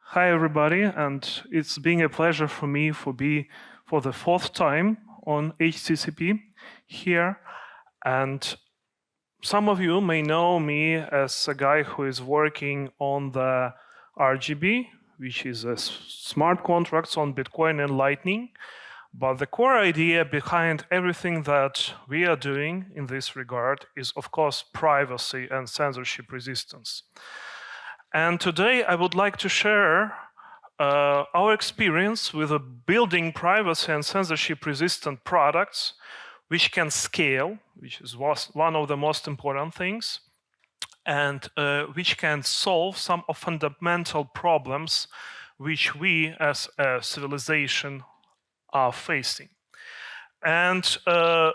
Hi everybody, and it's been a pleasure for me to be for the fourth time on HCCP here. And some of you may know me as a guy who is working on the RGB, which is a smart contracts on Bitcoin and Lightning. But the core idea behind everything that we are doing in this regard is, of course, privacy and censorship resistance. And today I would like to share our experience with building privacy and censorship resistant products which can scale, which is one of the most important things, and which can solve some of fundamental problems which we as a civilization are facing. And the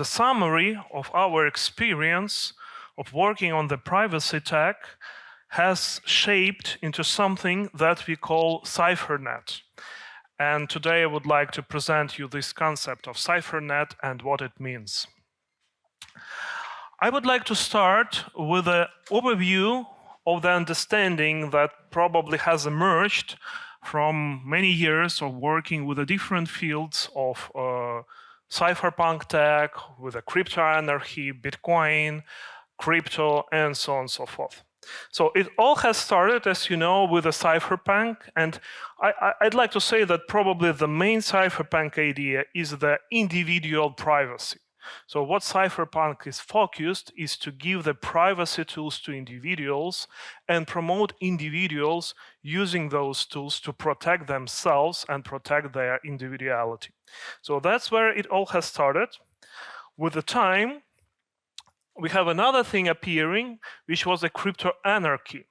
summary of our experience of working on the privacy tech has shaped into something that we call Cyphernet. And today I would like to present you this concept of Cyphernet and what it means. I would like to start with an overview of the understanding that probably has emerged from many years of working with the different fields of cypherpunk tech, with the crypto anarchy, Bitcoin, crypto, and so on and so forth. So it all has started, as you know, with a cypherpunk, and I'd like to say that probably the main cypherpunk idea is the individual privacy. So what cypherpunk is focused is to give the privacy tools to individuals and promote individuals using those tools to protect themselves and protect their individuality. So that's where it all has started. With the time, we have another thing appearing, which was a crypto anarchy.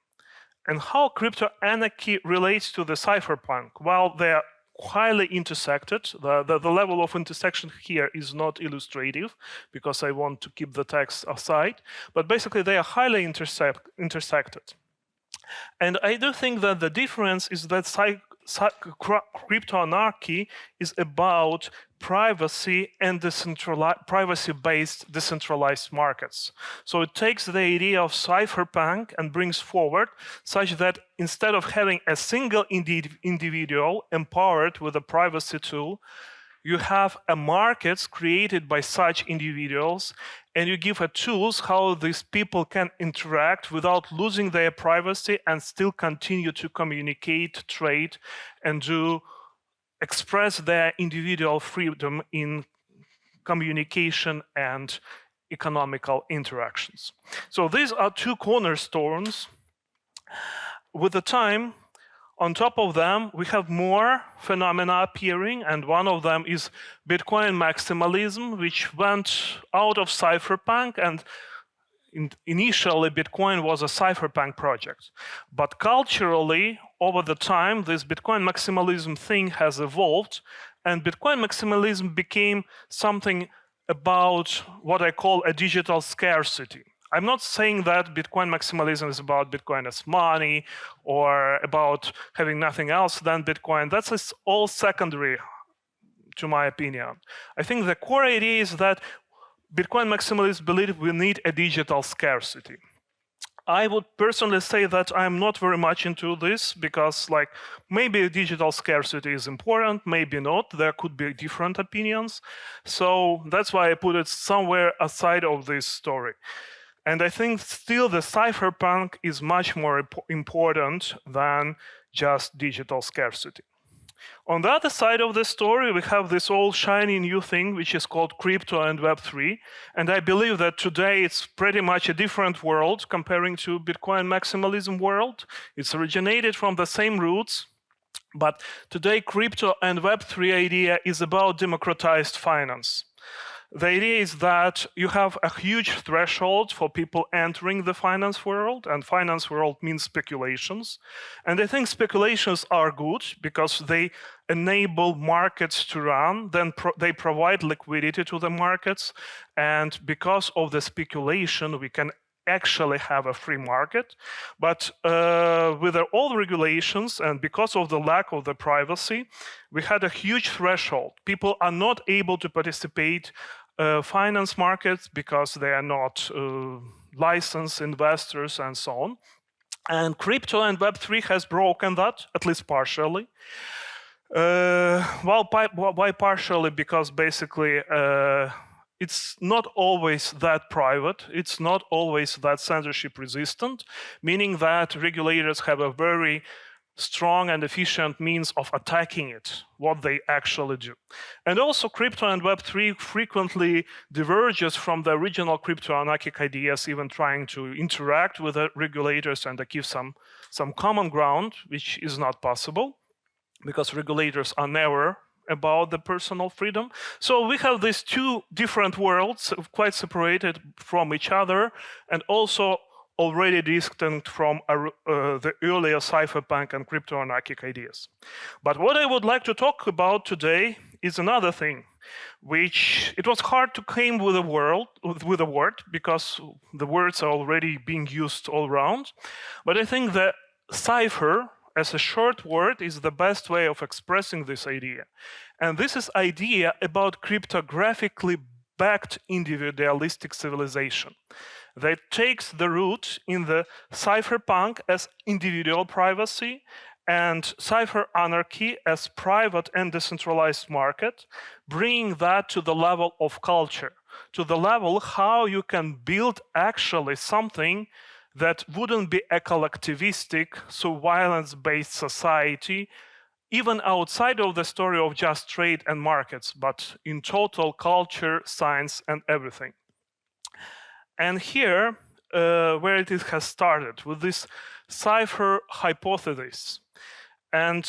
And how crypto anarchy relates to the cypherpunk? Well, they are highly intersected. The level of intersection here is not illustrative because I want to keep the text aside, but basically they are highly intersected. And I do think that the difference is that crypto anarchy is about privacy and privacy-based decentralized markets. So it takes the idea of cypherpunk and brings forward such that instead of having a single individual empowered with a privacy tool, you have a markets created by such individuals, and you give a tools how these people can interact without losing their privacy and still continue to communicate, trade, and express their individual freedom in communication and economical interactions. So these are two cornerstones. With the time, on top of them, we have more phenomena appearing, and one of them is Bitcoin maximalism, which went out of cypherpunk, and initially Bitcoin was a cypherpunk project. But culturally, over the time, this Bitcoin maximalism thing has evolved, and Bitcoin maximalism became something about what I call a digital scarcity. I'm not saying that Bitcoin maximalism is about Bitcoin as money or about having nothing else than Bitcoin. That's all secondary, to my opinion. I think the core idea is that Bitcoin maximalists believe we need a digital scarcity. I would personally say that I'm not very much into this because, maybe digital scarcity is important, maybe not. There could be different opinions. So that's why I put it somewhere aside of this story. And I think still the cypherpunk is much more important than just digital scarcity. On the other side of the story, we have this all shiny new thing, which is called crypto and Web3. And I believe that today it's pretty much a different world comparing to Bitcoin maximalism world. It's originated from the same roots. But today, crypto and Web3 idea is about democratized finance. The idea is that you have a huge threshold for people entering the finance world, and finance world means speculations. And I think speculations are good because they enable markets to run, then they provide liquidity to the markets, and because of the speculation, we can actually have a free market. But with all regulations and because of the lack of the privacy, we had a huge threshold. People are not able to participate finance markets because they are not licensed investors and so on. And crypto and Web3 has broken that, at least partially. Why partially? Because basically it's not always that private, it's not always that censorship resistant, meaning that regulators have a very strong and efficient means of attacking it, what they actually do. And also crypto and Web3 frequently diverges from the original crypto-anarchic ideas, even trying to interact with the regulators and achieve some common ground, which is not possible, because regulators are never about the personal freedom. So we have these two different worlds, quite separated from each other, and also already distinct from the earlier cypherpunk and crypto-anarchic ideas. But what I would like to talk about today is another thing, which it was hard to come with a word, because the words are already being used all around. But I think that cipher, as a short word, is the best way of expressing this idea. And this is idea about cryptographically backed individualistic civilization that takes the root in the cypherpunk as individual privacy and cipher anarchy as private and decentralized market, bringing that to the level of culture, to the level how you can build actually something that wouldn't be a collectivistic, so violence-based society, even outside of the story of just trade and markets, but in total culture, science, and everything. And here, where it has started, with this cipher hypothesis. And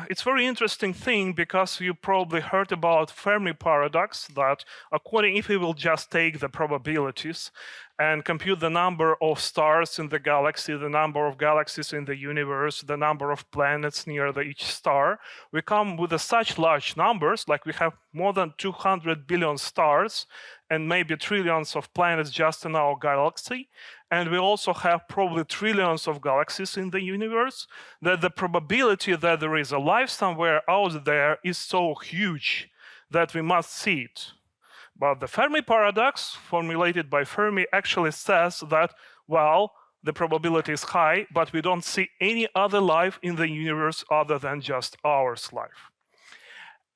it's a very interesting thing, because you probably heard about Fermi paradox, that according, if we will just take the probabilities and compute the number of stars in the galaxy, the number of galaxies in the universe, the number of planets near each star, we come with such large numbers, like we have more than 200 billion stars and maybe trillions of planets just in our galaxy. And we also have probably trillions of galaxies in the universe, that the probability that there is a life somewhere out there is so huge that we must see it. But the Fermi paradox, formulated by Fermi, actually says that, well, the probability is high, but we don't see any other life in the universe other than just ours life.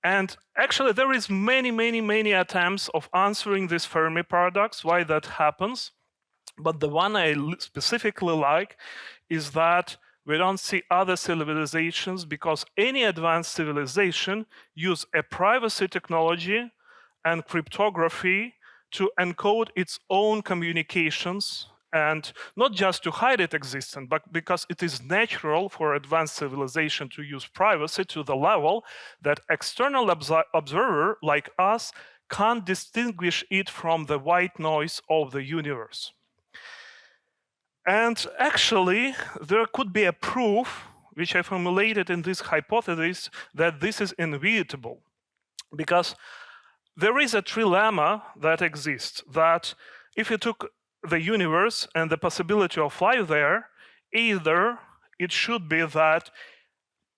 And actually, there is many attempts of answering this Fermi paradox, why that happens. But the one I specifically like is that we don't see other civilizations, because any advanced civilization use a privacy technology and cryptography to encode its own communications, and not just to hide its existence, but because it is natural for advanced civilization to use privacy to the level that external observer like us can't distinguish it from the white noise of the universe. And actually, there could be a proof, which I formulated in this hypothesis, that this is inevitable. Because there is a trilemma that exists, that if you took the universe and the possibility of life there, either it should be that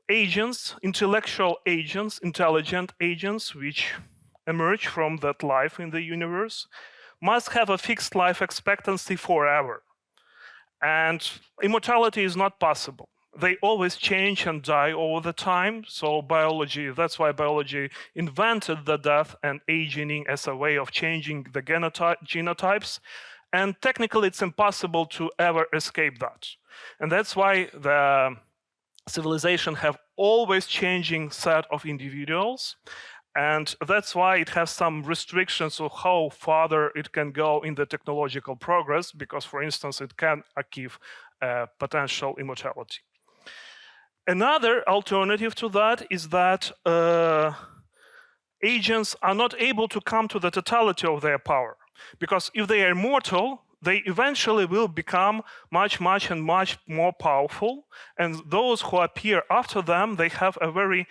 agents, intellectual agents, intelligent agents, which emerge from that life in the universe, must have a fixed life expectancy forever. And immortality is not possible. They always change and die all the time. So biology, that's why biology invented the death and aging as a way of changing the genotypes. And technically, it's impossible to ever escape that. And that's why the civilization have always changing set of individuals. And that's why it has some restrictions of how far it can go in the technological progress, because, for instance, it can achieve potential immortality. Another alternative to that is that agents are not able to come to the totality of their power. Because if they are immortal, they eventually will become much more powerful. And those who appear after them, they have a very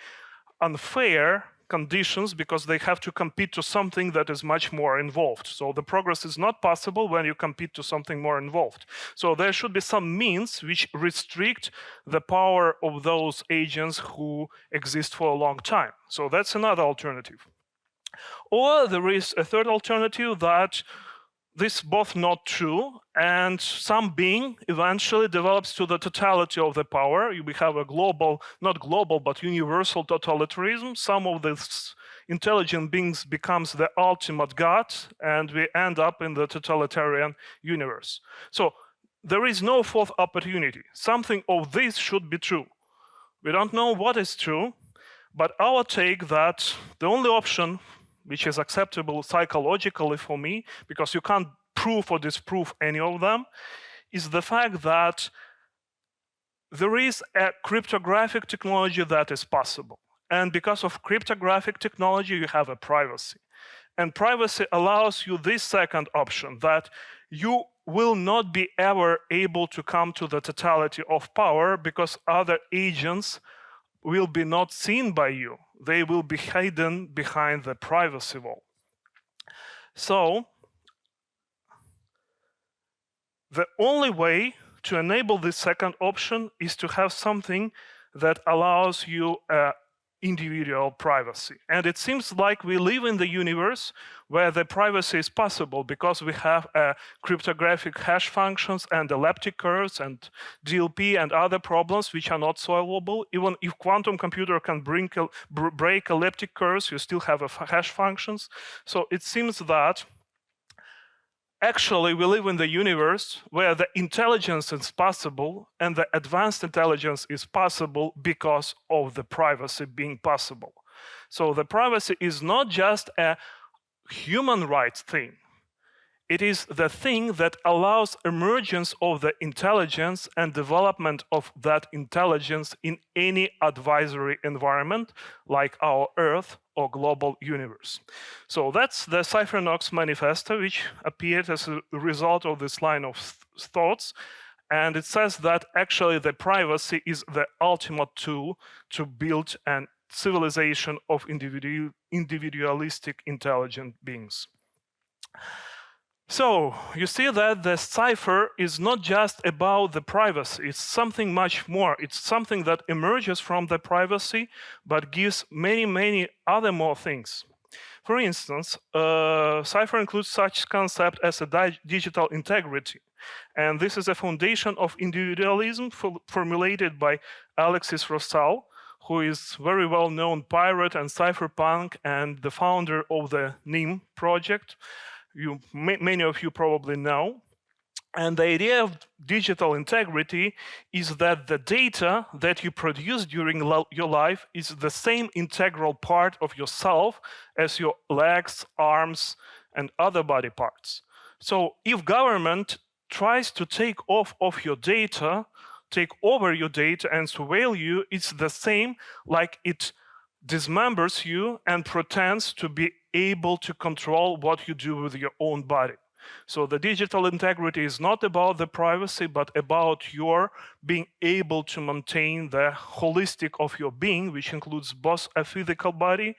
unfair conditions, because they have to compete to something that is much more involved. So the progress is not possible when you compete to something more involved. So there should be some means which restrict the power of those agents who exist for a long time. So that's another alternative. Or there is a third alternative that this is both not true, and some being eventually develops to the totality of the power. We have a global, not global, but universal totalitarianism. Some of these intelligent beings becomes the ultimate God, and we end up in the totalitarian universe. So there is no fourth opportunity. Something of this should be true. We don't know what is true, but our take that the only option which is acceptable psychologically for me, because you can't prove or disprove any of them, is the fact that there is a cryptographic technology that is possible. And because of cryptographic technology, you have a privacy. And privacy allows you this second option, that you will not be ever able to come to the totality of power because other agents will be not seen by you. They will be hidden behind the privacy wall. So the only way to enable this second option is to have something that allows you individual privacy. And it seems like we live in the universe where the privacy is possible because we have cryptographic hash functions and elliptic curves and DLP and other problems which are not solvable. Even if quantum computer can break elliptic curves, you still have hash functions. So it seems that actually we live in the universe where the intelligence is possible and the advanced intelligence is possible because of the privacy being possible. So the privacy is not just a human rights thing. It is the thing that allows emergence of the intelligence and development of that intelligence in any advisory environment like our Earth or global universe. So that's the Cyphernet manifesto, which appeared as a result of this line of thoughts. And it says that actually the privacy is the ultimate tool to build a civilization of individualistic intelligent beings. So you see that the cipher is not just about the privacy, it's something much more. It's something that emerges from the privacy, but gives many other more things. For instance, cipher includes such concept as a digital integrity. And this is a foundation of individualism formulated by Alexis Rossal, who is very well-known pirate and cypherpunk and the founder of the NIM project. Many of you probably know. And the idea of digital integrity is that the data that you produce during your life is the same integral part of yourself as your legs, arms, and other body parts. So if government tries to take off of your data, take over your data and surveil you, it's the same like it dismembers you and pretends to be able to control what you do with your own body. So the digital integrity is not about the privacy, but about your being able to maintain the holistic of your being, which includes both a physical body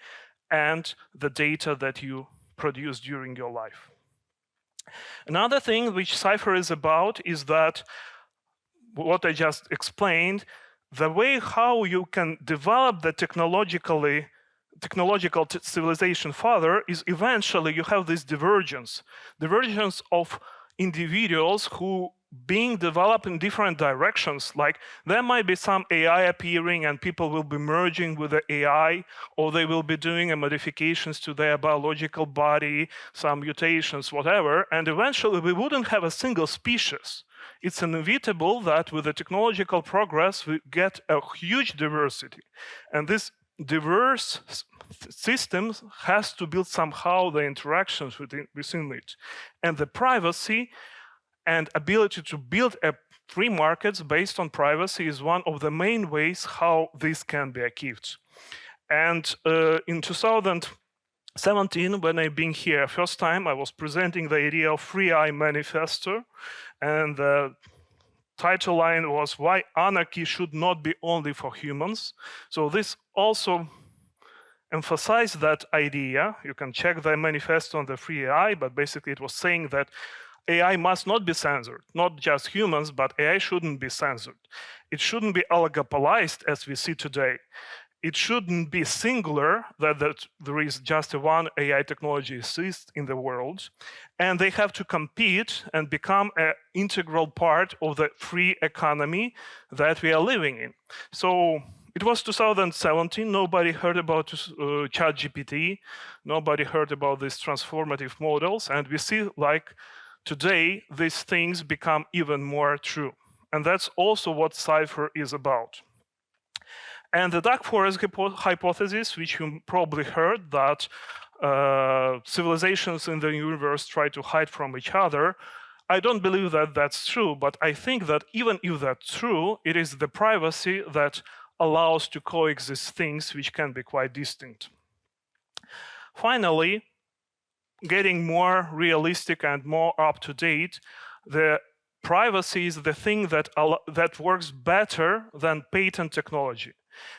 and the data that you produce during your life. Another thing which Cypher is about is that what I just explained, the way how you can develop the technological civilization further is eventually you have this divergence of individuals who being developed in different directions. Like there might be some AI appearing and people will be merging with the AI, or they will be doing modifications to their biological body, some mutations, whatever, and eventually we wouldn't have a single species. It's inevitable that with the technological progress we get a huge diversity, and this diverse systems has to build somehow the interactions within it, and the privacy and ability to build a free markets based on privacy is one of the main ways how this can be achieved. And in 2017, when I've been here first time, I was presenting the idea of Free AI Manifesto, and the title line was "Why Anarchy Should Not Be Only for Humans." So this also emphasized that idea. You can check the manifesto on the Free AI, but basically it was saying that AI must not be censored, not just humans, but AI shouldn't be censored. It shouldn't be oligopolized as we see today. it shouldn't be singular, that there is just one AI technology exists in the world, and they have to compete and become an integral part of the free economy that we are living in. So it was 2017, nobody heard about ChatGPT, nobody heard about these transformative models, and we see like today these things become even more true. And that's also what Cypher is about. And the dark forest hypothesis, which you probably heard, that civilizations in the universe try to hide from each other, I don't believe that that's true, but I think that even if that's true, it is the privacy that allows to coexist things which can be quite distinct. Finally, getting more realistic and more up-to-date, the privacy is the thing that works better than patent technology.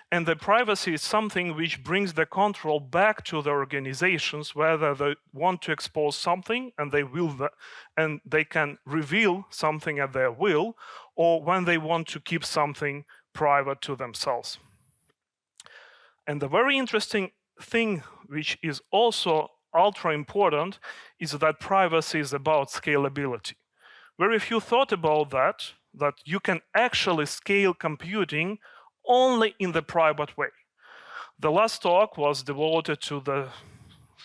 And the privacy is something which brings the control back to the organizations, whether they want to expose something and they can reveal something at their will, or when they want to keep something private to themselves. And the very interesting thing, which is also ultra important, is that privacy is about scalability. Very few thought about that you can actually scale computing only in the private way. The last talk was devoted to the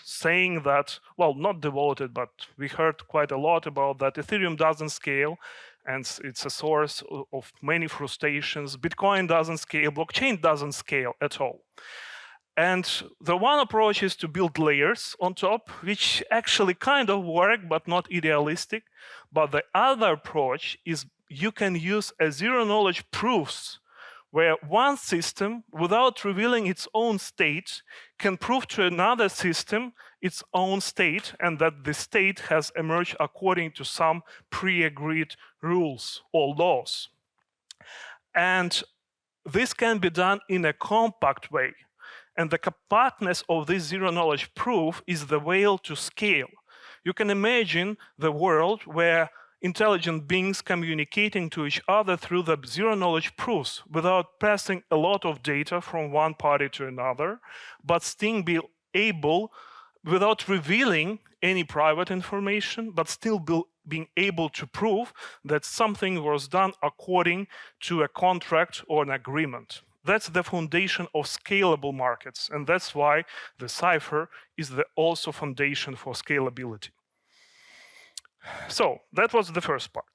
saying that, well, not devoted, but we heard quite a lot about that Ethereum doesn't scale, and it's a source of many frustrations. Bitcoin doesn't scale, blockchain doesn't scale at all. And the one approach is to build layers on top, which actually kind of work, but not idealistic. But the other approach is you can use a zero-knowledge proofs, where one system, without revealing its own state, can prove to another system its own state, and that the state has emerged according to some pre-agreed rules or laws. And this can be done in a compact way. And the compactness of this zero-knowledge proof is the way to scale. You can imagine the world where intelligent beings communicating to each other through the zero-knowledge proofs without passing a lot of data from one party to another, but still be able, without revealing any private information, but still being able to prove that something was done according to a contract or an agreement. That's the foundation of scalable markets, and that's why the Cypher is the also foundation for scalability. So that was the first part.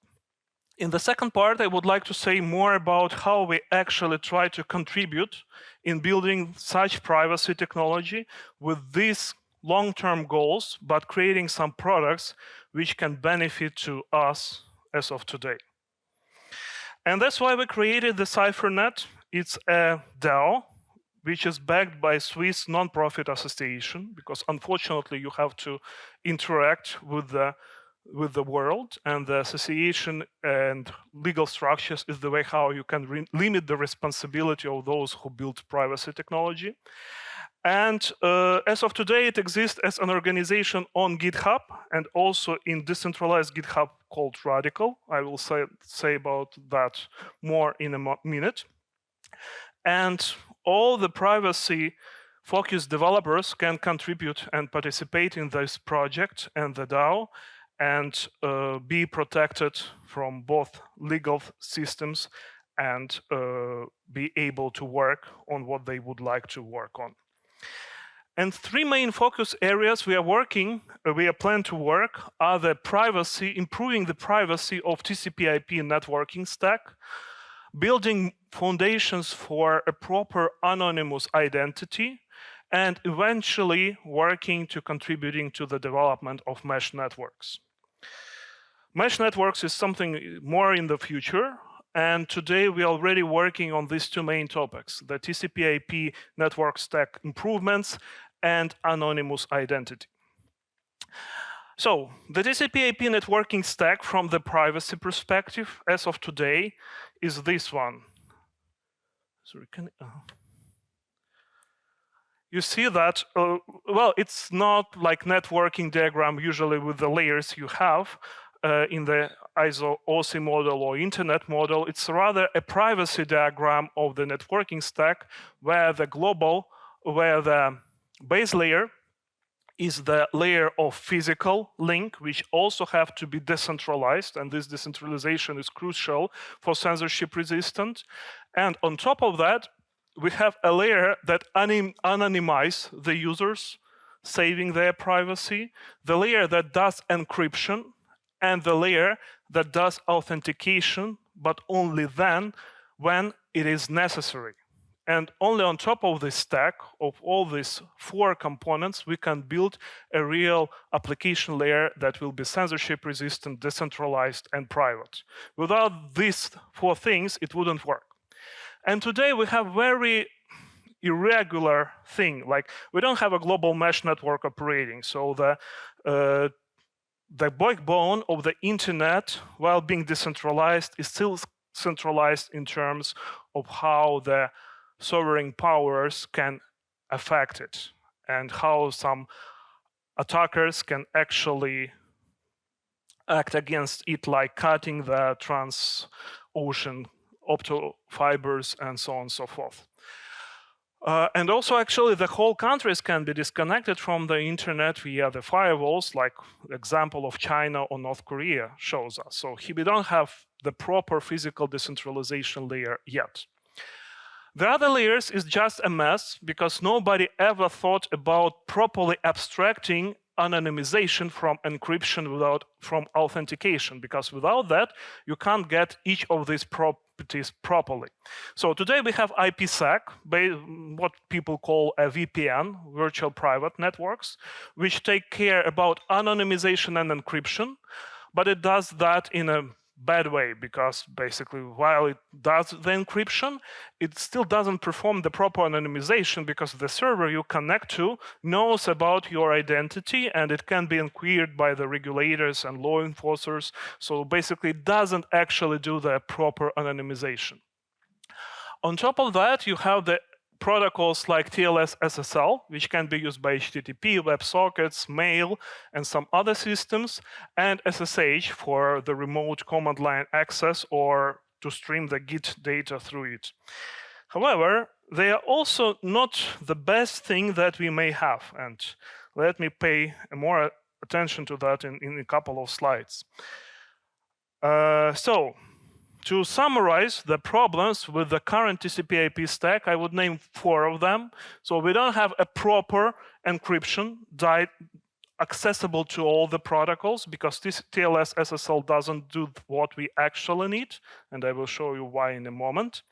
In the second part, I would like to say more about how we actually try to contribute in building such privacy technology with these long-term goals, but creating some products which can benefit to us as of today. And that's why we created the Cyphernet. It's a DAO, which is backed by Swiss non-profit association, because unfortunately you have to interact with the world, and the association and legal structures is the way how you can limit the responsibility of those who build privacy technology. And as of today, it exists as an organization on GitHub and also in decentralized GitHub called Radical. I will say about that more in a minute. And all the privacy-focused developers can contribute and participate in this project and the DAO, and be protected from both legal systems and be able to work on what they would like to work on. And three main focus areas we are planning to work are the privacy, improving the privacy of TCP/IP networking stack, building foundations for a proper anonymous identity, and eventually working to contributing to the development of mesh networks. Mesh networks is something more in the future, and today we are already working on these two main topics, the TCP/IP network stack improvements and anonymous identity. So the TCP/IP networking stack from the privacy perspective as of today is this one. Sorry, you see that, well, it's not like networking diagram usually with the layers you have. in the ISO OSI model or internet model. It's rather a privacy diagram of the networking stack where the base layer is the layer of physical link, which also have to be decentralized, and this decentralization is crucial for censorship resistant. And on top of that, we have a layer that anonymizes the users, saving their privacy, the layer that does encryption, and the layer that does authentication, but only then when it is necessary. And only on top of this stack of all these 4 components, we can build a real application layer that will be censorship resistant, decentralized, and private. Without these 4 things, it wouldn't work. And today we have very irregular thing, like we don't have a global mesh network operating. So the backbone of the internet, while being decentralized, is still centralized in terms of how the sovereign powers can affect it and how some attackers can actually act against it, like cutting the trans-ocean opto fibers and so on and so forth. And also, actually, the whole countries can be disconnected from the internet via the firewalls, like the example of China or North Korea shows us. So we don't have the proper physical decentralization layer yet. The other layers is just a mess because nobody ever thought about properly abstracting anonymization from encryption from authentication, because without that, you can't get each of these properties properly. So today we have IPsec, what people call a VPN, virtual private networks, which take care about anonymization and encryption, but it does that in a bad way, because basically while it does the encryption, it still doesn't perform the proper anonymization, because the server you connect to knows about your identity and it can be inquired by the regulators and law enforcers. So basically it doesn't actually do the proper anonymization. On top of that, you have the protocols like TLS SSL, which can be used by HTTP, WebSockets, mail, and some other systems, and SSH for the remote command line access or to stream the Git data through it. However, they are also not the best thing that we may have, and let me pay more attention to that in a couple of slides. To summarize the problems with the current TCP/IP stack, I would name 4 of them. So we don't have a proper encryption accessible to all the protocols, because this TLS SSL doesn't do what we actually need, and I will show you why in a moment.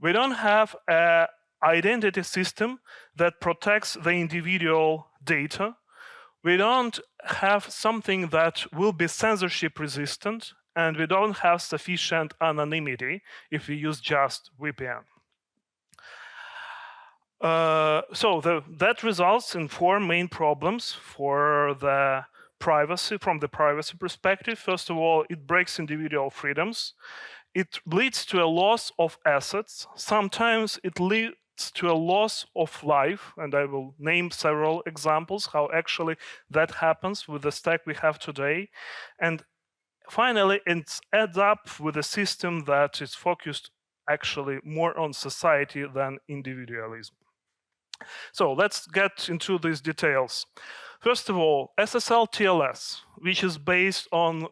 We don't have an identity system that protects the individual data. We don't have something that will be censorship resistant, and we don't have sufficient anonymity if we use just VPN. That results in 4 main problems for the privacy, from the privacy perspective. First of all, it breaks individual freedoms. It leads to a loss of assets. Sometimes it leads to a loss of life, and I will name several examples how actually that happens with the stack we have today. And finally, it adds up with a system that is focused actually more on society than individualism. So let's get into these details. First of all, SSL TLS, which is based on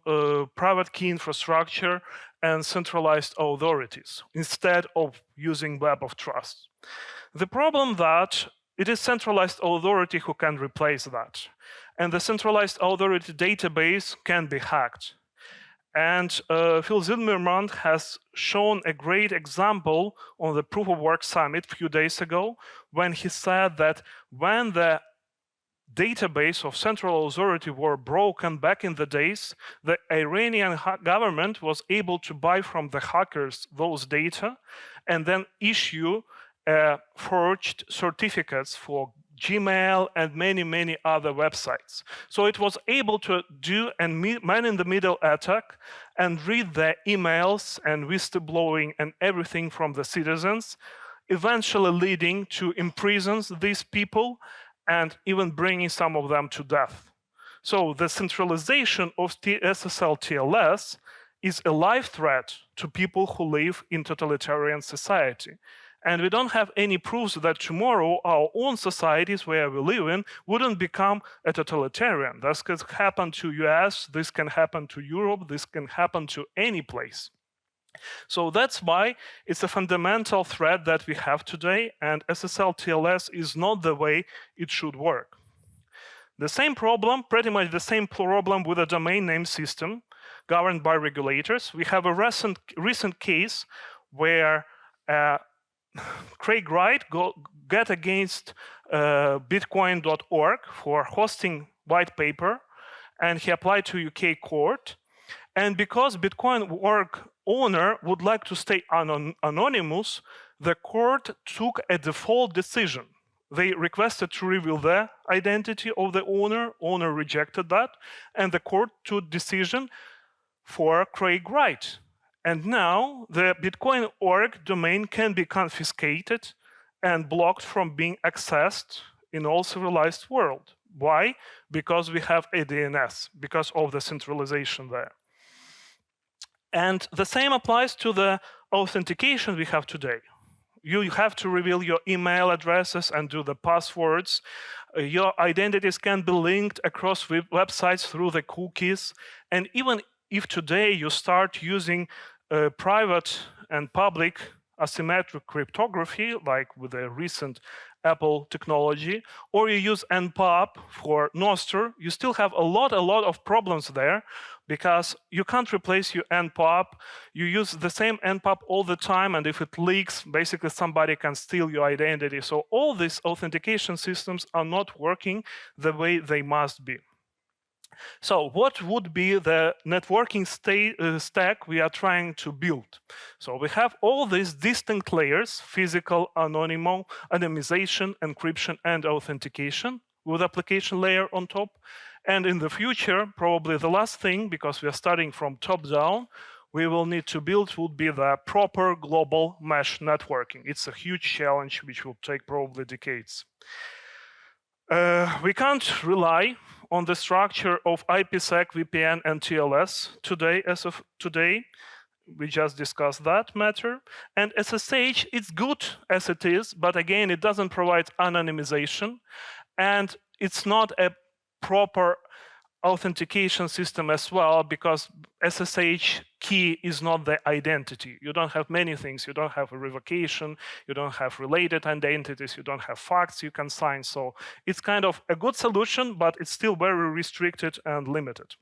private key infrastructure and centralized authorities instead of using Web of Trust. The problem that it is centralized authority who can replace that, and the centralized authority database can be hacked. And Phil Zimmerman has shown a great example on the Proof of Work Summit a few days ago, when he said that when the database of central authority were broken back in the days, the Iranian government was able to buy from the hackers those data and then issue forged certificates for Gmail and many other websites. So it was able to do a man-in-the-middle attack and read the emails and whistleblowing and everything from the citizens, eventually leading to imprison these people and even bringing some of them to death. So the centralization of SSL TLS is a live threat to people who live in totalitarian society. And we don't have any proofs that tomorrow our own societies where we live in wouldn't become a totalitarian. This can happen to US, this can happen to Europe, this can happen to any place. So that's why it's a fundamental threat that we have today, and SSL TLS is not the way it should work. The same problem, pretty much the same problem with a domain name system governed by regulators. We have a recent case where Craig Wright got against bitcoin.org for hosting white paper, and he applied to UK court. And because Bitcoin.org owner would like to stay anonymous, the court took a default decision. They requested to reveal the identity of the owner rejected that, and the court took decision for Craig Wright. And now the Bitcoin.org domain can be confiscated and blocked from being accessed in all civilized world. Why? Because we have a DNS, because of the centralization there. And the same applies to the authentication we have today. You have to reveal your email addresses and do the passwords. Your identities can be linked across websites through the cookies. And even if today you start using private and public asymmetric cryptography, like with the recent Apple technology, or you use NPOP for Nostr, you still have a lot of problems there, because you can't replace your NPOP. You use the same NPOP all the time, and if it leaks, basically somebody can steal your identity. So all these authentication systems are not working the way they must be. So what would be the networking stack we are trying to build? So we have all these distinct layers: physical, anonymization, encryption, and authentication, with application layer on top. And in the future, probably the last thing, because we are starting from top down, we will need to build would be the proper global mesh networking. It's a huge challenge which will take probably decades. We can't rely on the structure of IPsec, VPN, and TLS today. As of today, we just discussed that matter. And SSH, it's good as it is, but again, it doesn't provide anonymization, and it's not a proper authentication system as well, because SSH key is not the identity. You don't have many things. You don't have a revocation, you don't have related identities, you don't have facts you can sign. So it's kind of a good solution, but it's still very restricted and limited.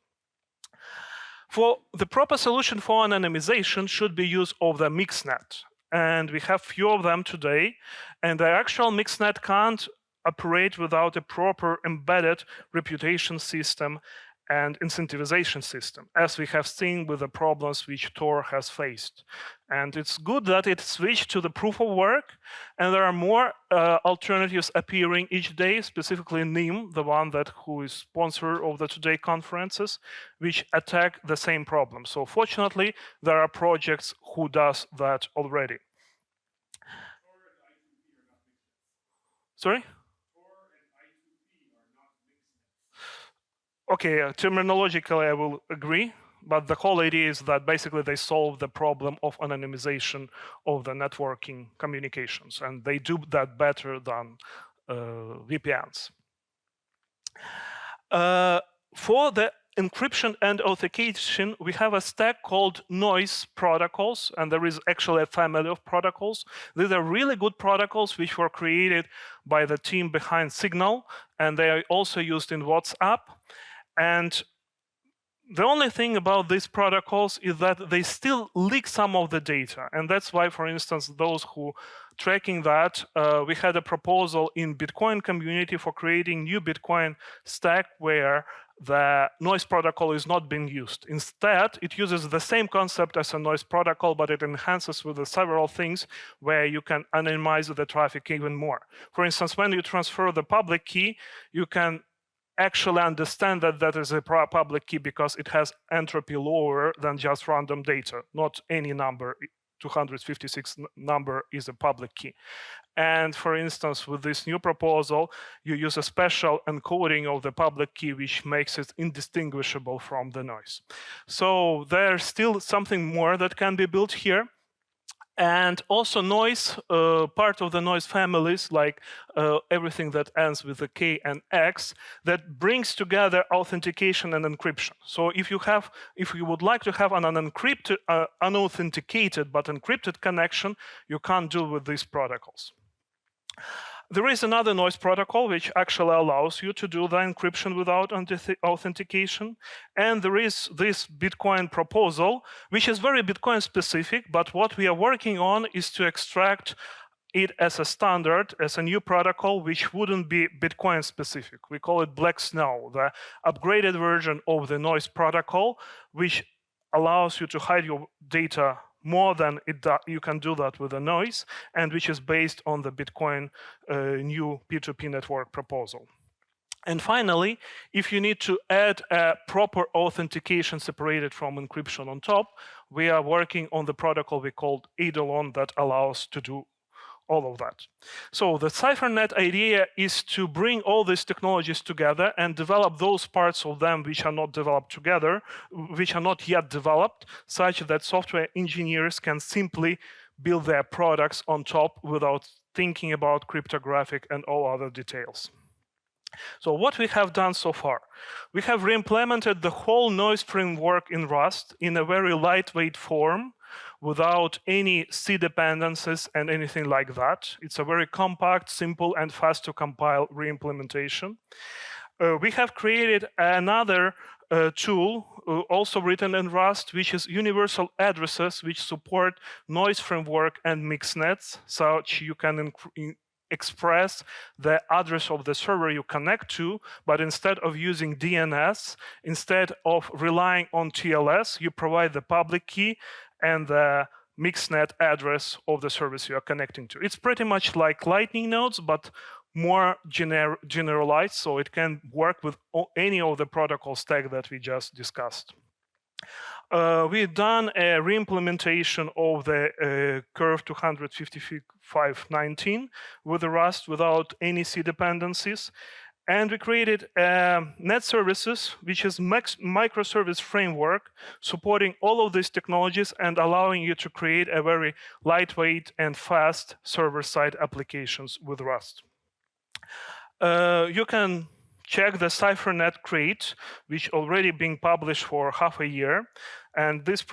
For the proper solution for anonymization should be use of the mixnet. And we have few of them today, and the actual mixnet can't operate without a proper embedded reputation system and incentivization system, as we have seen with the problems which Tor has faced. And it's good that it switched to the proof of work, and there are more alternatives appearing each day, specifically NIM, the one who is sponsor of the Today conferences, which attack the same problem. So fortunately, there are projects who does that already. Sorry? Okay, terminologically I will agree, but the whole idea is that basically they solve the problem of anonymization of the networking communications, and they do that better than VPNs. For the encryption and authentication, we have a stack called noise protocols, and there is actually a family of protocols. These are really good protocols which were created by the team behind Signal, and they are also used in WhatsApp. And the only thing about these protocols is that they still leak some of the data. And that's why, for instance, those who tracking that, we had a proposal in Bitcoin community for creating new Bitcoin stack where the noise protocol is not being used. Instead, it uses the same concept as a noise protocol, but it enhances with several things where you can anonymize the traffic even more. For instance, when you transfer the public key, you can actually understand that that is a public key because it has entropy lower than just random data, not any number 256 number is a public key. And for instance, with this new proposal, you use a special encoding of the public key, which makes it indistinguishable from the noise. So there's still something more that can be built here. And also noise, part of the noise families, like everything that ends with a K and X, that brings together authentication and encryption. So if you would like to have an unencrypted, unauthenticated but encrypted connection, you can't do with these protocols. There is another noise protocol which actually allows you to do the encryption without authentication. And there is this Bitcoin proposal, which is very Bitcoin specific, but what we are working on is to extract it as a standard, as a new protocol, which wouldn't be Bitcoin specific. We call it Black Snow, the upgraded version of the noise protocol, which allows you to hide your data more than you can do that with a noise, and which is based on the Bitcoin new P2P network proposal. And finally, if you need to add a proper authentication separated from encryption on top, we are working on the protocol we called Eidolon that allows to do all of that. So the Cyphernet idea is to bring all these technologies together and develop those parts of them which are not developed together, which are not yet developed, such that software engineers can simply build their products on top without thinking about cryptographic and all other details. So what we have done so far, we have re-implemented the whole noise framework in Rust in a very lightweight form, without any C dependencies and anything like that. It's a very compact, simple, and fast to compile re-implementation. We have created another tool, also written in Rust, which is universal addresses, which support noise framework and mixnets, such you can express the address of the server you connect to, but instead of using DNS, instead of relying on TLS, you provide the public key and the mixnet address of the service you are connecting to. It's pretty much like Lightning nodes, but more generalized, so it can work with any of the protocol stack that we just discussed. We've done a re-implementation of the curve 255.19 with the Rust without any C dependencies. And we created net services, which is microservice framework, supporting all of these technologies and allowing you to create a very lightweight and fast server-side applications with Rust. You can check the Cyphernet crate, which already being published for half a year. And it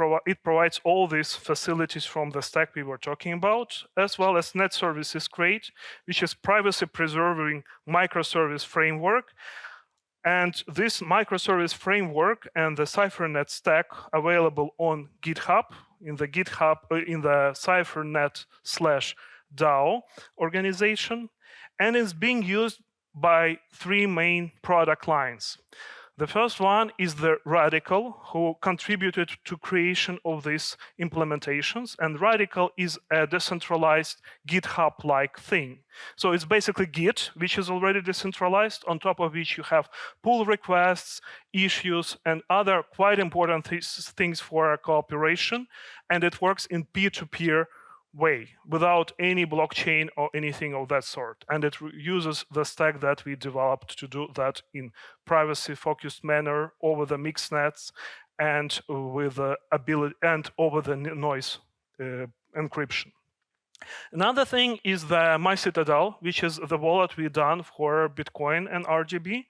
provides all these facilities from the stack we were talking about, as well as Net Services crate, which is privacy-preserving microservice framework. And this microservice framework and the Cyphernet stack available on GitHub, in the Cyphernet/DAO organization, and is being used by three main product lines. The first one is the Radical, who contributed to creation of these implementations. And Radical is a decentralized GitHub-like thing. So it's basically Git, which is already decentralized, on top of which you have pull requests, issues, and other quite important things for cooperation. And it works in peer-to-peer way, without any blockchain or anything of that sort. And it uses the stack that we developed to do that in privacy-focused manner over the mixnets and with the ability and over the noise encryption. Another thing is the MyCitadel, which is the wallet we done for Bitcoin and RGB.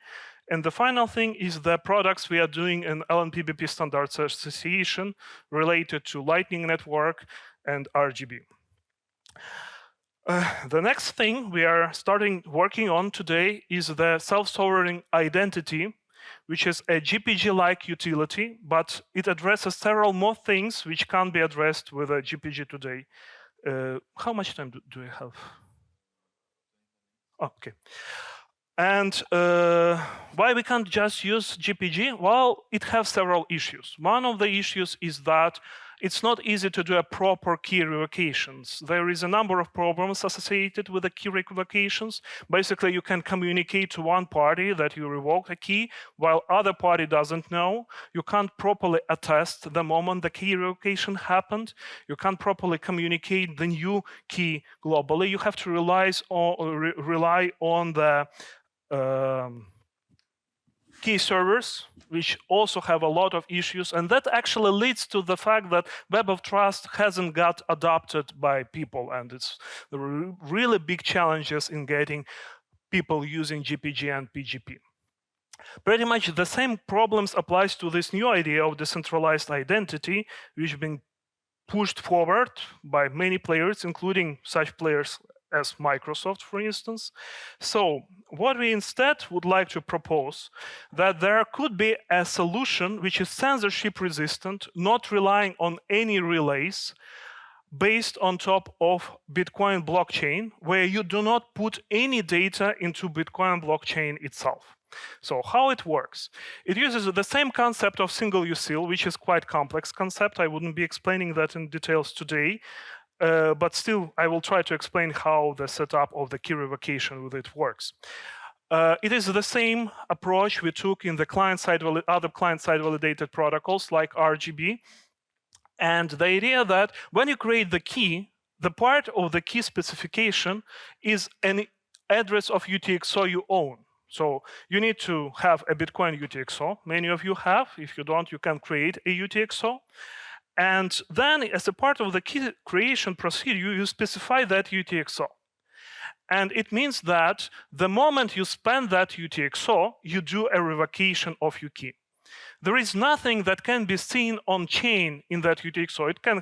And the final thing is the products we are doing in LNPBP Standards Association related to Lightning Network and RGB. The next thing we are working on today is the self-sovereign identity, which is a GPG-like utility, but it addresses several more things which can't be addressed with a GPG today. How much time do I have? Oh, okay. And why we can't just use GPG? Well, it has several issues. One of the issues is that it's not easy to do a proper key revocations. There is a number of problems associated with the key revocations. Basically, you can communicate to one party that you revoked a key while other party doesn't know. You can't properly attest the moment the key revocation happened. You can't properly communicate the new key globally. You have to rely on the key servers, which also have a lot of issues, and that actually leads to the fact that Web of Trust hasn't got adopted by people, and it's really big challenges in getting people using GPG and PGP. Pretty much the same problems applies to this new idea of decentralized identity, which has been pushed forward by many players, including such players as Microsoft, for instance. So what we instead would like to propose, that there could be a solution which is censorship resistant, not relying on any relays, based on top of Bitcoin blockchain, where you do not put any data into Bitcoin blockchain itself. So how it works? It uses the same concept of single-use seal, which is quite complex concept. I wouldn't be explaining that in details today. But still, I will try to explain how the setup of the key revocation with it works. It is the same approach we took in the client-side, other client-side validated protocols like RGB. And the idea that when you create the key, the part of the key specification is an address of UTXO you own. So you need to have a Bitcoin UTXO. Many of you have. If you don't, you can create a UTXO. And then, as a part of the key creation procedure, you specify that UTXO. And it means that the moment you spend that UTXO, you do a revocation of your key. There is nothing that can be seen on chain in that UTXO. It can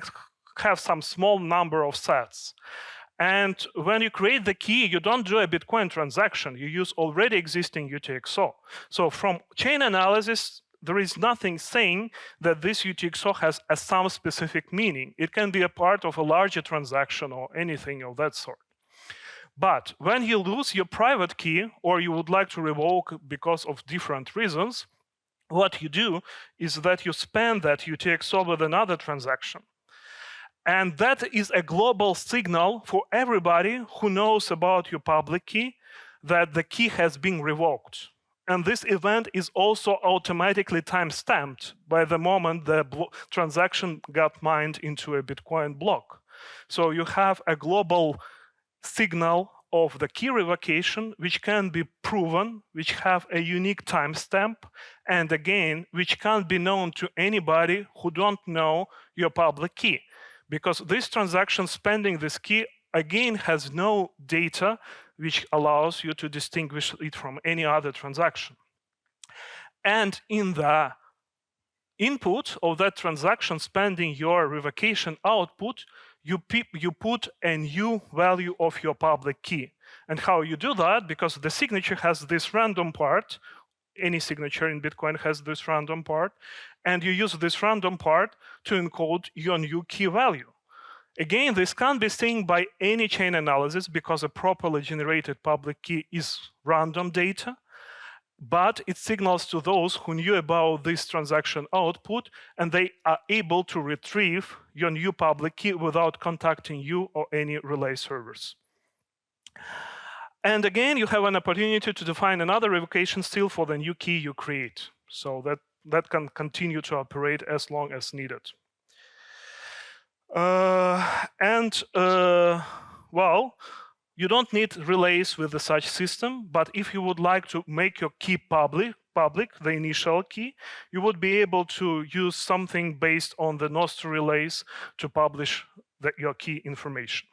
have some small number of sets. And when you create the key, you don't do a Bitcoin transaction. You use already existing UTXO. So from chain analysis, there is nothing saying that this UTXO has some specific meaning. It can be a part of a larger transaction or anything of that sort. But when you lose your private key, or you would like to revoke because of different reasons, what you do is that you spend that UTXO with another transaction. And that is a global signal for everybody who knows about your public key that the key has been revoked. And this event is also automatically time-stamped by the moment the transaction got mined into a Bitcoin block. So you have a global signal of the key revocation, which can be proven, which have a unique timestamp, and again, which can't be known to anybody who don't know your public key. Because this transaction spending this key, again, has no data which allows you to distinguish it from any other transaction. And in the input of that transaction spending your revocation output, you put a new value of your public key. And how you do that, because the signature has this random part, any signature in Bitcoin has this random part, and you use this random part to encode your new key value. Again, this can't be seen by any chain analysis because a properly generated public key is random data, but it signals to those who knew about this transaction output, and they are able to retrieve your new public key without contacting you or any relay servers. And again, you have an opportunity to define another revocation seal for the new key you create, so that can continue to operate as long as needed. Well, you don't need relays with such system, but if you would like to make your key public, the initial key, you would be able to use something based on the Nostr relays to publish your key information.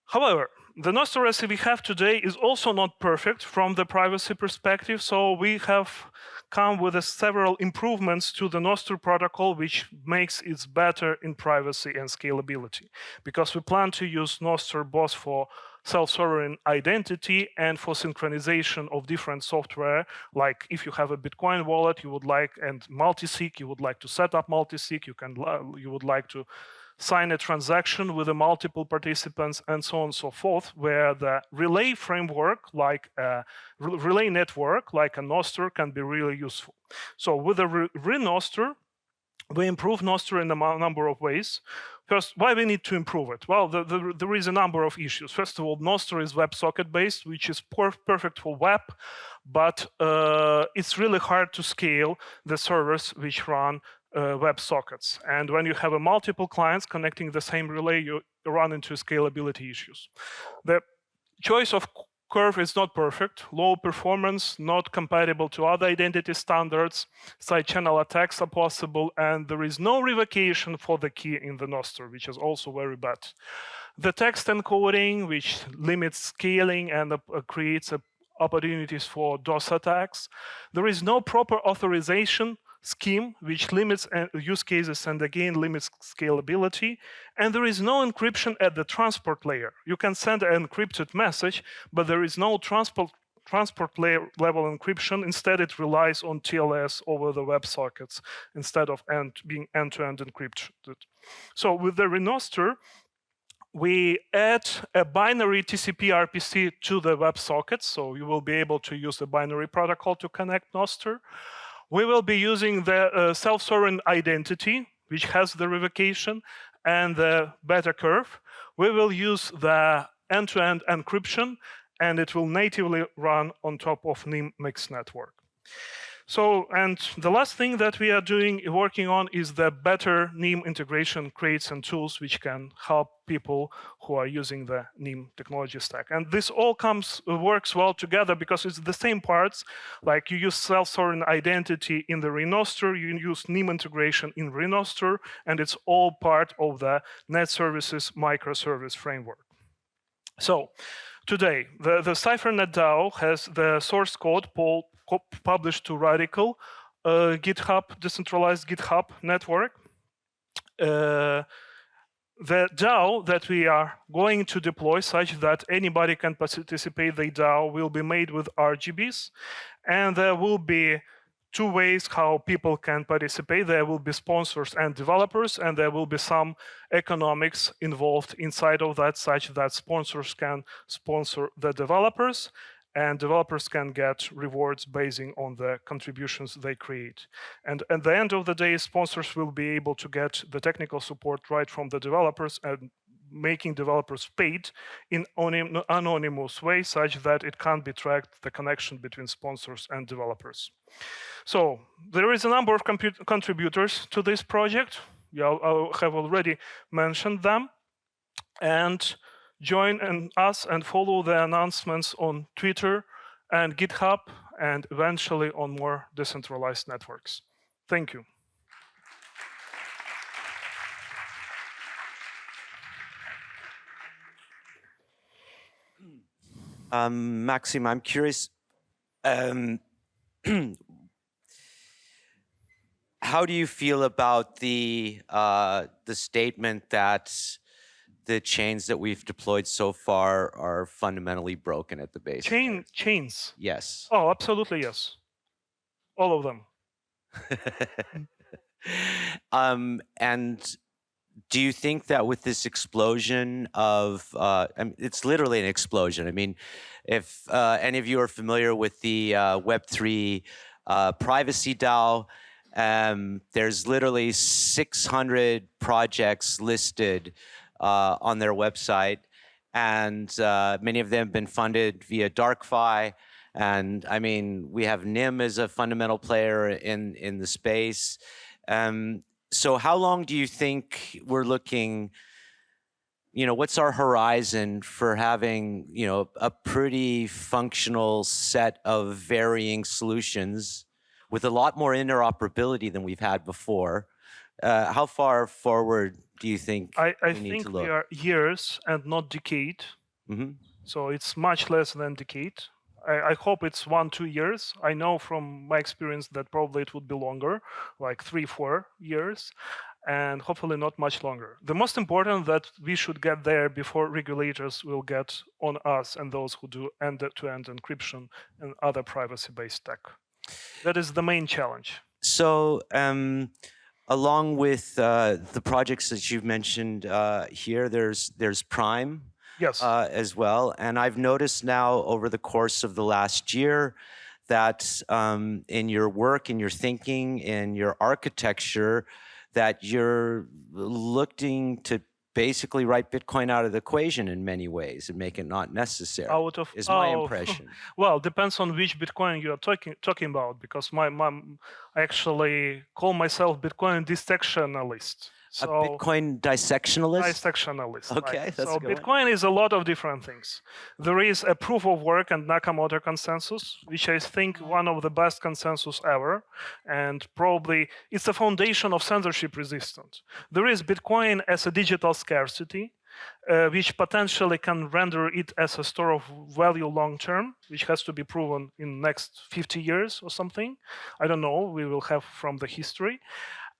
However, the Nostr as we have today is also not perfect from the privacy perspective, so we have come with several improvements to the Nostr protocol, which makes it better in privacy and scalability. Because we plan to use Nostr both for self-sovereign identity and for synchronization of different software. Like if you have a Bitcoin wallet, you would like, and multi-sig, you would like to set up multi-sig, you would like to sign a transaction with the multiple participants, and so on and so forth, where the relay framework, like a relay network, like a Nostr, can be really useful. So with the Nostr, We improve Nostr in a number of ways. First, why we need to improve it? Well, there is a number of issues. First of all, Nostr is WebSocket based, which is perfect for web, but it's really hard to scale the servers which run WebSockets. And when you have multiple clients connecting the same relay, you run into scalability issues. The choice of curve is not perfect, low performance, not compatible to other identity standards, side channel attacks are possible, and there is no revocation for the key in the Nostr, which is also very bad. The text encoding, which limits scaling and creates opportunities for DOS attacks. There is no proper authorization scheme, which limits use cases and again limits scalability. And there is no encryption at the transport layer. You can send an encrypted message, but there is no transport layer level encryption. Instead, it relies on TLS over the WebSockets instead of being end-to-end encrypted. So with the Renoster, we add a binary TCP RPC to the WebSockets, so you will be able to use the binary protocol to connect Nostr. We will be using the self-sovereign identity, which has the revocation and the beta curve. We will use the end-to-end encryption, and it will natively run on top of NIM mixed network. So, and the last thing that we are working on is the better NIM integration crates and tools which can help people who are using the NIM technology stack. And this all works well together because it's the same parts, like you use self-sovereign identity in the Renoster, you use NIM integration in Renoster, and it's all part of the net services microservice framework. So, today, the Cyphernet DAO has the source code published to Radical, GitHub, decentralized GitHub network. The DAO that we are going to deploy such that anybody can participate, the DAO will be made with RGBs, and there will be two ways how people can participate. There will be sponsors and developers, and there will be some economics involved inside of that, such that sponsors can sponsor the developers, and developers can get rewards based on the contributions they create. And at the end of the day, sponsors will be able to get the technical support right from the developers and making developers paid in an anonymous way such that it can't be tracked, the connection between sponsors and developers. So there is a number of contributors to this project. I have already mentioned them. And join us and follow the announcements on Twitter and GitHub, and eventually on more decentralized networks. Thank you. Maxim, I'm curious, how do you feel about the statement that the chains that we've deployed so far are fundamentally broken at the base? Chains? Yes. Oh, absolutely yes. All of them. And do you think that with this explosion of, I mean, it's literally an explosion. I mean, if any of you are familiar with the Web3 privacy DAO, there's literally 600 projects listed on their website, and many of them have been funded via DarkFi. And I mean, we have NIM as a fundamental player in the space. So how long do you think we're looking, what's our horizon for having, a pretty functional set of varying solutions with a lot more interoperability than we've had before? How far forward do you think I we need think to look? we are years and not decade. Mm-hmm. So it's much less than decade. I hope it's 1-2 years. I know from my experience that probably it would be longer, like 3-4 years, and hopefully not much longer. The most important that we should get there before regulators will get on us and those who do end-to-end encryption and other privacy-based tech. That is the main challenge. So along with the projects that you've mentioned here, there's Prime. Yes. As well. And I've noticed now over the course of the last year that in your work, in your thinking, in your architecture, that you're looking to basically write Bitcoin out of the equation in many ways and make it not necessary. Is my impression. Well, depends on which Bitcoin you are talking about, because I actually call myself Bitcoin dissectionalist. So, a Bitcoin dissectionalist? Dissectionalist. Okay, right. that's so a good Bitcoin is a lot of different things. There is a proof of work and Nakamoto consensus, which I think one of the best consensus ever, and probably it's a foundation of censorship resistance. There is Bitcoin as a digital scarcity, which potentially can render it as a store of value long term, which has to be proven in next 50 years or something. I don't know, we will have from the history.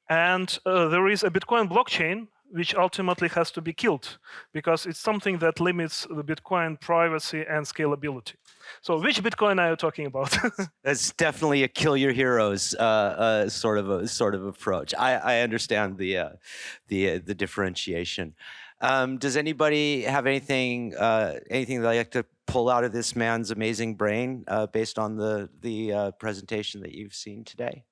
And there is a Bitcoin blockchain, which ultimately has to be killed because it's something that limits the Bitcoin privacy and scalability. So which Bitcoin are you talking about? That's definitely a kill your heroes sort of approach. I understand the differentiation. Does anybody have anything they'd like to pull out of this man's amazing brain based on the presentation that you've seen today?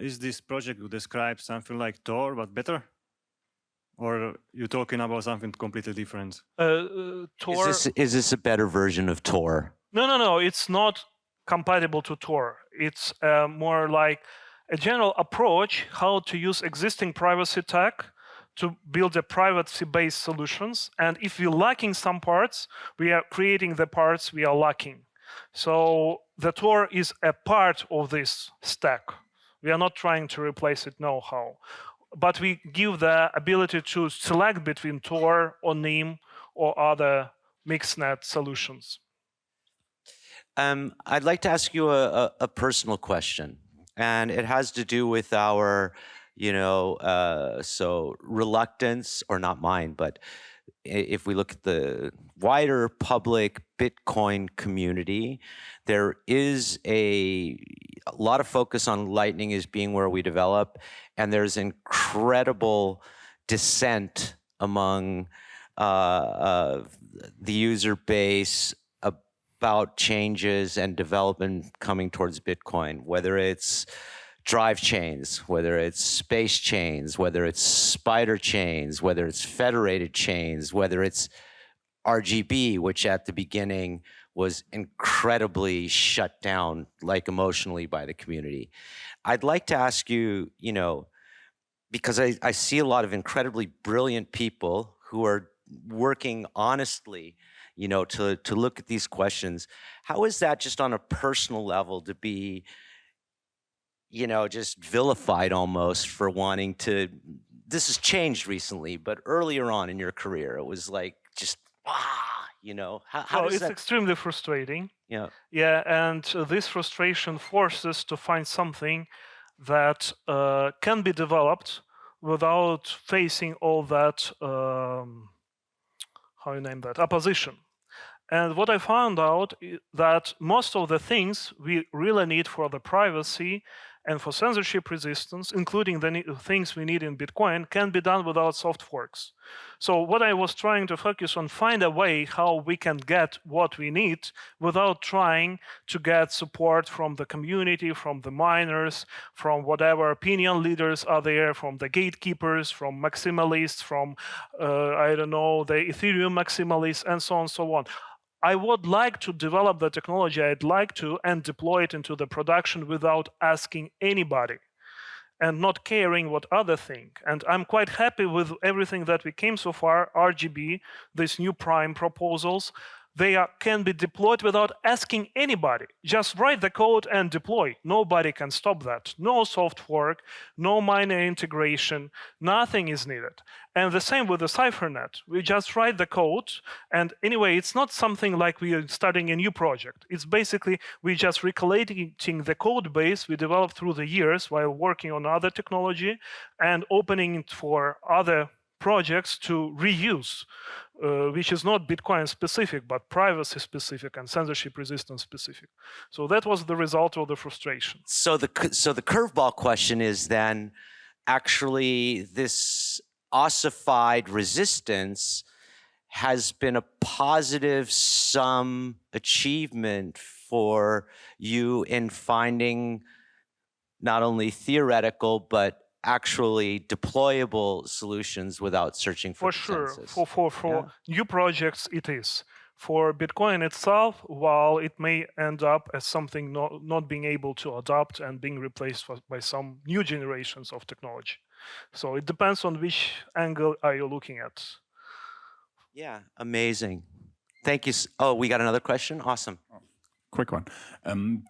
Is this project to describe something like Tor but better? Or you're talking about something completely different? Tor. Is this a better version of Tor? No. It's not compatible to Tor. It's more like a general approach how to use existing privacy tech to build a privacy-based solutions. And if we're lacking some parts, we are creating the parts we are lacking. So the Tor is a part of this stack. We are not trying to replace it know-how. But we give the ability to select between Tor or NIM or other mixed-net solutions. I'd like to ask you a personal question, and it has to do with our, so reluctance, or not mine, but if we look at the wider public Bitcoin community, there is a lot of focus on Lightning as being where we develop, and there's incredible dissent among the user base about changes and development coming towards Bitcoin, whether it's drive chains, whether it's space chains, whether it's spider chains, whether it's federated chains, whether it's RGB, which at the beginning was incredibly shut down, like emotionally, by the community. I'd like to ask you, because I see a lot of incredibly brilliant people who are working honestly, to look at these questions. How is that just on a personal level to be, just vilified almost for wanting to, this has changed recently, but earlier on in your career, it was like just, how does it's that... extremely frustrating. Yeah. Yeah, and this frustration forces to find something that can be developed without facing all that, opposition. And what I found out is that most of the things we really need for the privacy and for censorship resistance, including the things we need in Bitcoin, can be done without soft forks. So what I was trying to focus on, find a way how we can get what we need without trying to get support from the community, from the miners, from whatever opinion leaders are there, from the gatekeepers, from maximalists, from, the Ethereum maximalists, and so on and so on. I would like to develop the technology, I'd like to, and deploy it into the production without asking anybody and not caring what others think. And I'm quite happy with everything that we came so far, RGB, these new prime proposals. They can be deployed without asking anybody. Just write the code and deploy. Nobody can stop that. No soft fork, no miner integration, nothing is needed. And the same with the Cyphernet. We just write the code, and anyway, it's not something like we are starting a new project. It's basically we just recollecting the code base we developed through the years while working on other technology and opening it for other projects to reuse, which is not Bitcoin specific, but privacy specific and censorship resistance specific. So that was the result of the frustration. So the curveball question is then, actually, this ossified resistance has been a positive sum achievement for you in finding not only theoretical but actually deployable solutions without searching for For sure, consensus. for new projects, it is. For Bitcoin itself, while it may end up as something not being able to adopt and being replaced by some new generations of technology. So it depends on which angle are you looking at. Yeah, amazing. Thank you. Oh, we got another question? Awesome. Quick one.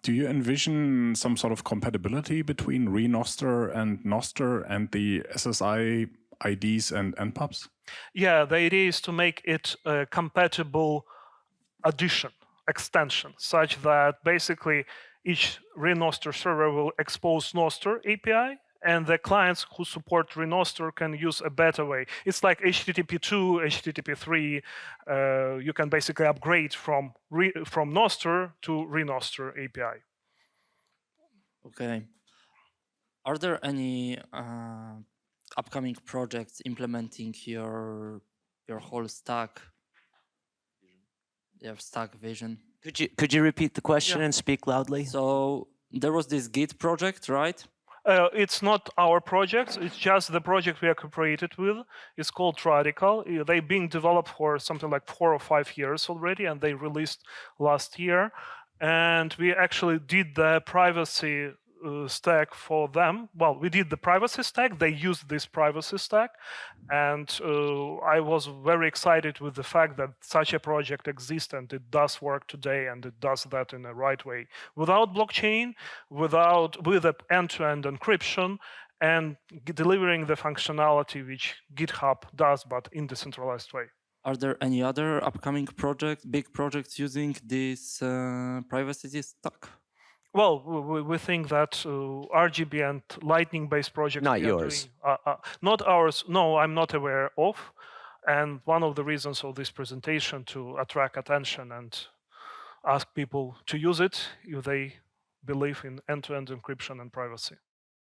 Do you envision some sort of compatibility between Renoster and Noster and the SSI IDs and NPUBs? Yeah, the idea is to make it a compatible addition, extension, such that basically each Renoster server will expose Noster API, and the clients who support Renoster can use a better way. It's like HTTP2, HTTP3. You can basically upgrade from Noster to Renoster API. Okay. Are there any upcoming projects implementing your whole stack? Your stack vision. Could you repeat the question Yeah. and speak loudly? So there was this Git project, right? It's not our project. It's just the project we are cooperated with. It's called Radical. They've been developed for something like 4 or 5 years already, and they released last year. And we actually did the privacy stack for them. Well, we did the privacy stack. They used this privacy stack. And I was very excited with the fact that such a project exists and it does work today, and it does that in the right way. Without blockchain, with end-to-end encryption, and delivering the functionality which GitHub does, but in decentralized way. Are there any other upcoming big projects using this privacy stack? Well, we think that RGB and Lightning-based projects. Not yours. Not ours. No, I'm not aware of. And one of the reasons of this presentation to attract attention and ask people to use it if they believe in end-to-end encryption and privacy.